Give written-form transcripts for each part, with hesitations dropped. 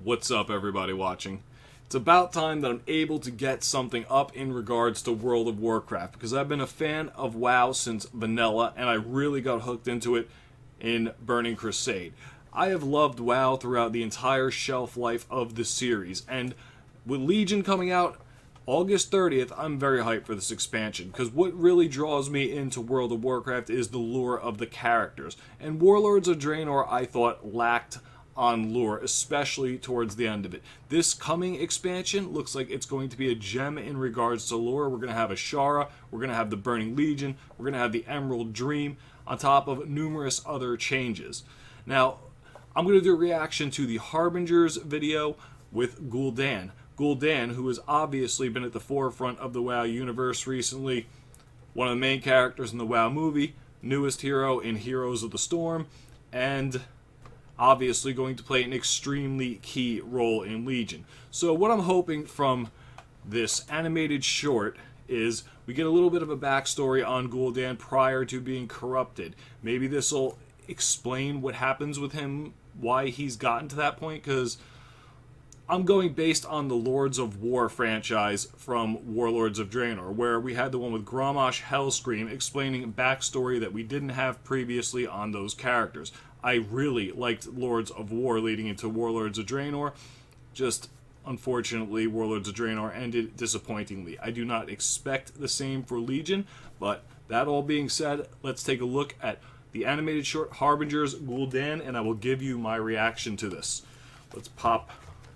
What's up, everybody watching? It's about time that I'm able to get something up in regards to World of Warcraft, because I've been a fan of WoW since vanilla, and I really got hooked into it in Burning Crusade. I have loved WoW throughout the entire shelf life of the series, and with Legion coming out August 30th, I'm very hyped for this expansion, because what really draws me into World of Warcraft is the lure of the characters, and Warlords of Draenor I thought lacked on lure, especially towards the end of it. This coming expansion looks like it's going to be a gem in regards to lure. We're going to have Ashara, we're going to have the Burning Legion, we're going to have the Emerald Dream, on top of numerous other changes. Now, I'm going to do a reaction to the Harbingers video with Gul'dan. Gul'dan, who has obviously been at the forefront of the WoW universe recently, one of the main characters in the WoW movie, newest hero in Heroes of the Storm, and obviously going to play an extremely key role in Legion. So what I'm hoping from this animated short is we get a little bit of a backstory on Gul'dan prior to being corrupted. Maybe this will explain what happens with him, why he's gotten to that point, because I'm going based on the Lords of War franchise from Warlords of Draenor, where we had the one with Grommash Hellscream explaining backstory that we didn't have previously on those characters. I really liked Lords of War leading into Warlords of Draenor. Just, unfortunately, Warlords of Draenor ended disappointingly. I do not expect the same for Legion, but that all being said, let's take a look at the animated short Harbingers Gul'dan, and I will give you my reaction to this. Let's pop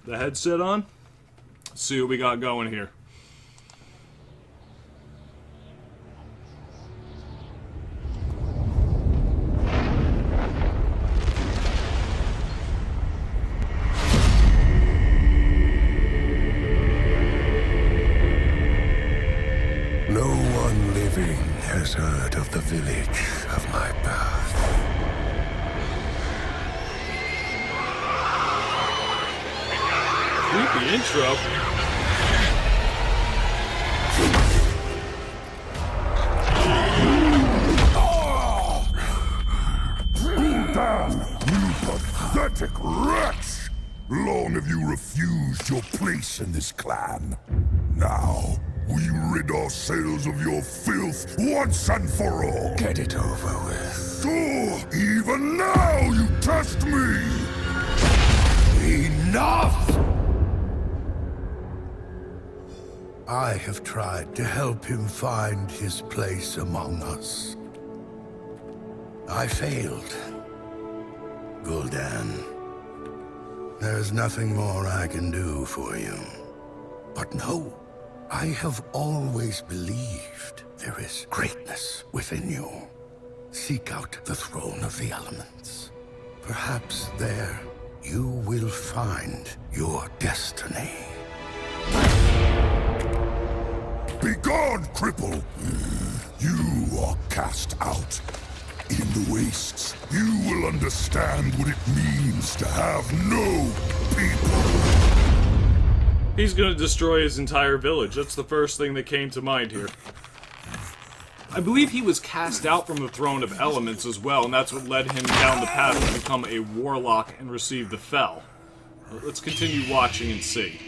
the headset on, see what we got going here. No one living has heard of the village of my birth. Creepy intro. Gul'dan, you pathetic wretch! Long have you refused your place in this clan. Now, we rid ourselves of your filth once and for all. Get it over with. So, even now you test me! Enough! I have tried to help him find his place among us. I failed. Gul'dan, there's nothing more I can do for you. But no, I have always believed there is greatness within you. Seek out the throne of the elements. Perhaps there you will find your destiny. Begone, cripple! You are cast out. In the wastes, you will understand what it means to have no people. He's going to destroy his entire village. That's the first thing that came to mind here. I believe he was cast out from the Throne of Elements as well, and that's what led him down the path to become a warlock and receive the Fel. Let's continue watching and see.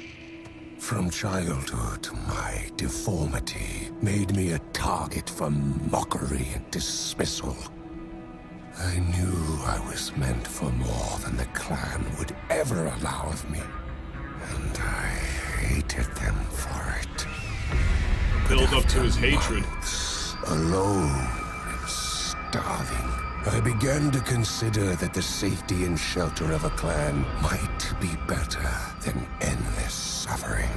From childhood, my deformity made me a target for mockery and dismissal. I knew I was meant for more than the clan would ever allow of me, and I hated them for it. Build up to his hatred. Alone and starving, I began to consider that the safety and shelter of a clan might be better than endless suffering.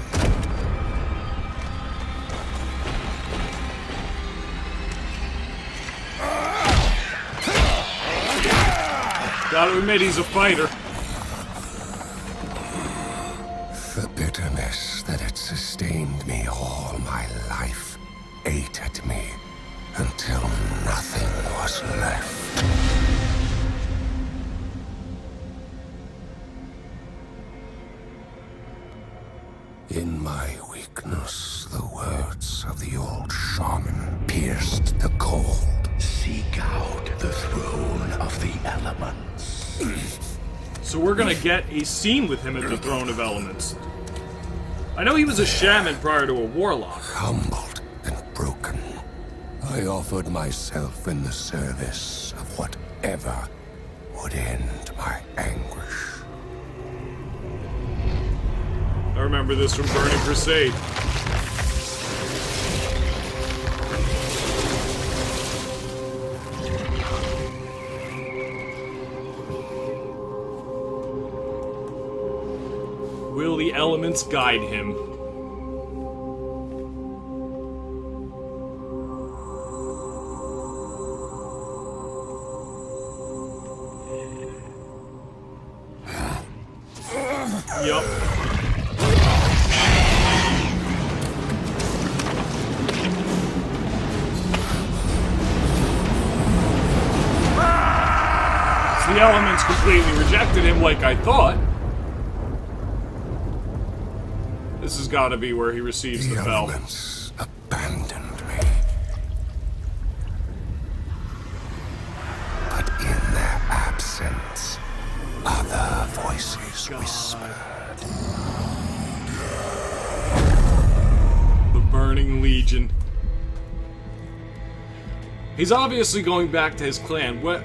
Gotta admit, he's a fighter. The bitterness that had sustained me all my life ate at me until nothing was left. In my weakness, the words of the old shaman pierced the cold. Seek out the throne of the elements. So we're gonna get a scene with him at the Throne of Elements. I know he was a shaman prior to a warlock. Humbled and broken, I offered myself in the service of whatever would end my anguish. I remember this from Burning Crusade. Will the elements guide him? Yup. The elements completely rejected him like I thought. This has got to be where he receives the bell. The elements abandoned me. But in their absence, other voices whispered. The Burning Legion. He's obviously going back to his clan. What?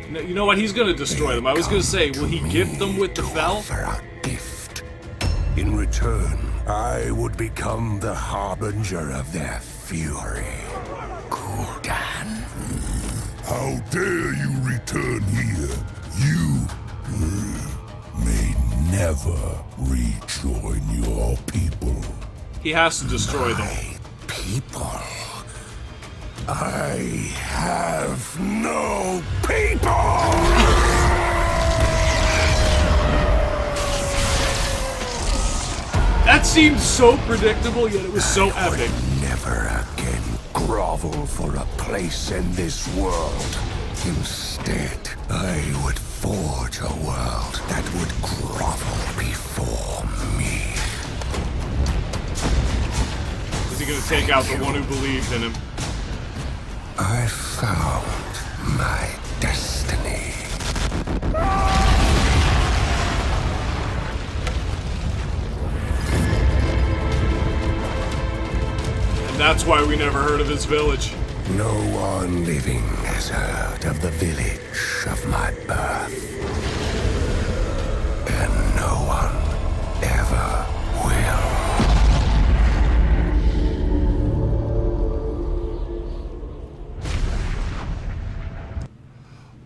You know what? He's going to destroy them. I was going to say, will he gift them with the fell? Offer a gift. In return, I would become the harbinger of their fury. Gul'dan. How dare you return here? You may never rejoin your people. He has to destroy them. My people. I have no people! That seemed so predictable, yet it was so epic. Never again grovel for a place in this world. Instead, I would forge a world that would grovel before me. Is he going to take out the one who believed in him? I found my destiny. And that's why we never heard of his village. No one living has heard of the village of my birth. And no one ever will.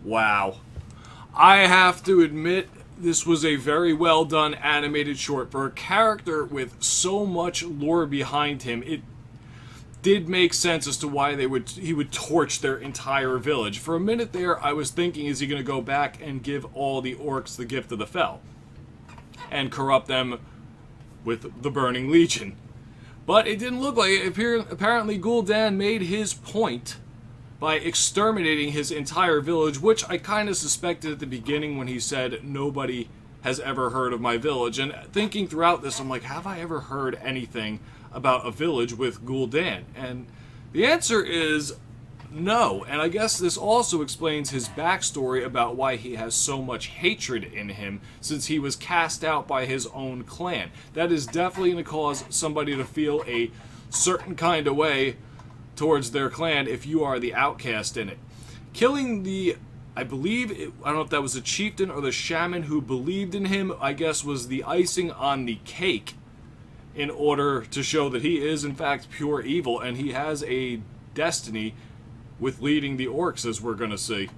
Wow. I have to admit, this was a very well done animated short. For a character with so much lore behind him, it did make sense as to why he would torch their entire village. For a minute there, I was thinking, is he going to go back and give all the orcs the gift of the fell? And corrupt them with the Burning Legion. But it didn't look like it. Apparently, Gul'dan made his point by exterminating his entire village, which I kind of suspected at the beginning when he said, nobody has ever heard of my village. And thinking throughout this, I'm like, have I ever heard anything about a village with Gul'dan? And the answer is no. And I guess this also explains his backstory about why he has so much hatred in him, since he was cast out by his own clan. That is definitely going to cause somebody to feel a certain kind of way towards their clan if you are the outcast in it. Killing the, I don't know if that was the chieftain or the shaman who believed in him, I guess was the icing on the cake in order to show that he is in fact pure evil and he has a destiny with leading the orcs, as we're going to see.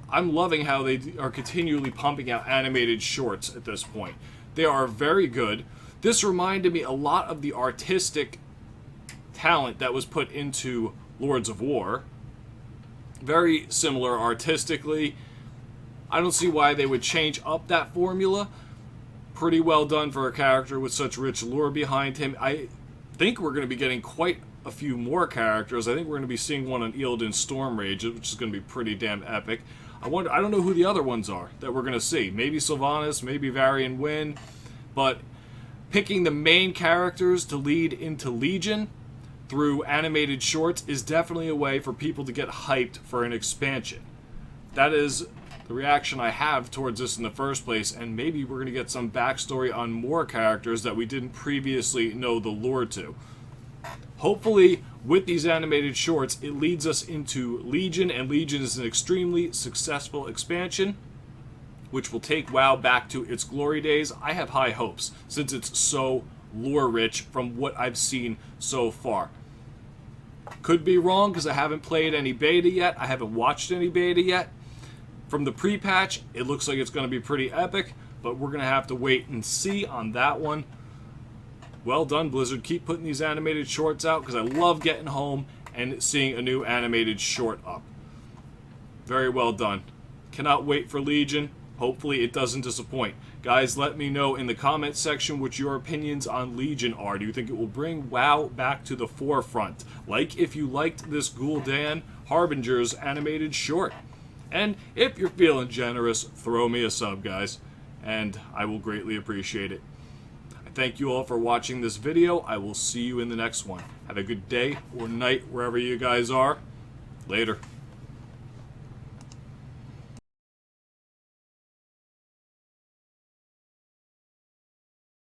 I'm loving how they are continually pumping out animated shorts at this point. They are very good. This reminded me a lot of the artistic talent that was put into Lords of War. Very similar artistically. I don't see why they would change up that formula. Pretty well done for a character with such rich lore behind him. I think we're going to be getting quite a few more characters. I think we're going to be seeing one on Gul'dan Stormrage, which is going to be pretty damn epic. I don't know who the other ones are that we're going to see. Maybe Sylvanas, maybe Varian Wynn, but picking the main characters to lead into Legion through animated shorts is definitely a way for people to get hyped for an expansion. That is the reaction I have towards this in the first place, and maybe we're going to get some backstory on more characters that we didn't previously know the lore to. Hopefully, with these animated shorts, it leads us into Legion, and Legion is an extremely successful expansion, which will take WoW back to its glory days. I have high hopes, since it's so lore-rich from what I've seen so far. Could be wrong, because I haven't played any beta yet. I haven't watched any beta yet. From the pre-patch, it looks like it's going to be pretty epic, but we're going to have to wait and see on that one. Well done, Blizzard. Keep putting these animated shorts out, because I love getting home and seeing a new animated short up. Very well done. Cannot wait for Legion. Hopefully it doesn't disappoint. Guys, let me know in the comments section what your opinions on Legion are. Do you think it will bring WoW back to the forefront? Like if you liked this Gul'dan Harbingers animated short. And if you're feeling generous, throw me a sub, guys, and I will greatly appreciate it. I thank you all for watching this video. I will see you in the next one. Have a good day or night wherever you guys are. Later.